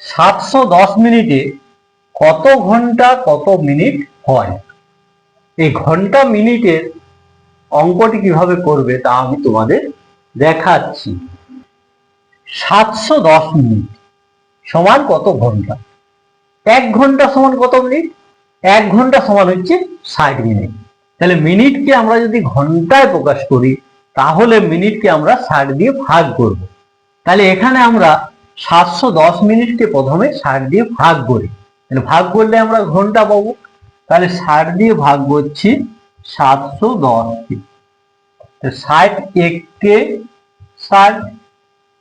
710 মিনিটে কত ঘন্টা কত মিনিট হয়? এই ঘন্টা মিনিটের অঙ্কটি কিভাবে করবে তা আমি তোমাদের দেখাচ্ছি। 710 মিনিট সমান কত ঘন্টা? 1 ঘন্টা সমান কত মিনিট? 1 ঘন্টা সমান হচ্ছে 60 মিনিট। তাহলে মিনিটকে আমরা যদি ঘন্টায় প্রকাশ করি তাহলে মিনিটকে আমরা 60 দিয়ে ভাগ করব। তাহলে এখানে আমরা 710 মিনিটকে প্রথমে 60 দিয়ে ভাগ করি। তাহলে ভাগ করলে আমরা ঘন্টা পাবো। তাহলে 60 দিয়ে ভাগ করছি 710 কে। 60 এককে 60,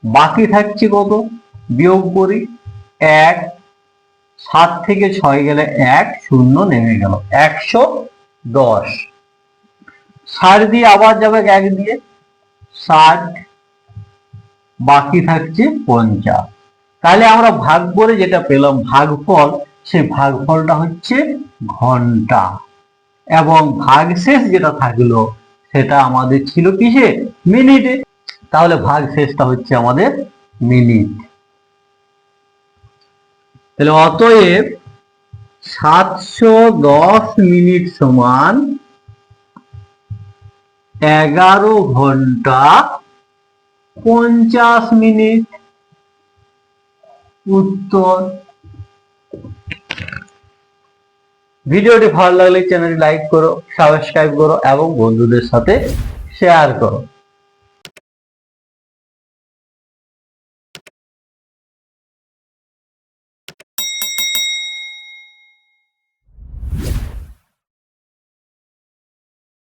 বাকি থাকছে কত? বিয়োগ করি 1, 7 থেকে 6 গেলে 1, 0 নেমে গেল 110। 60 দিয়ে আবার যাবে 1 দিয়ে 60, বাকি থাকছে 50। তাহলে আমরা ভাগ করে যেটা পেলাম ভাগফল, সেই ভাগফলটা হচ্ছে ঘন্টা, এবং ভাগশেষ যেটা থাকলো সেটা আমাদের ছিল কিসে? মিনিটে। তাহলে ভাগশেষটা হচ্ছে আমাদের মিনিট। তাহলে অতএব 710 মিনিট সমান 11 ঘন্টা 50 মিনিট। উত্তর। ভিডিওটি ভালো লাগলে চ্যানেলটি লাইক করো, সাবস্ক্রাইব করো এবং বন্ধুদের সাথে শেয়ার করো।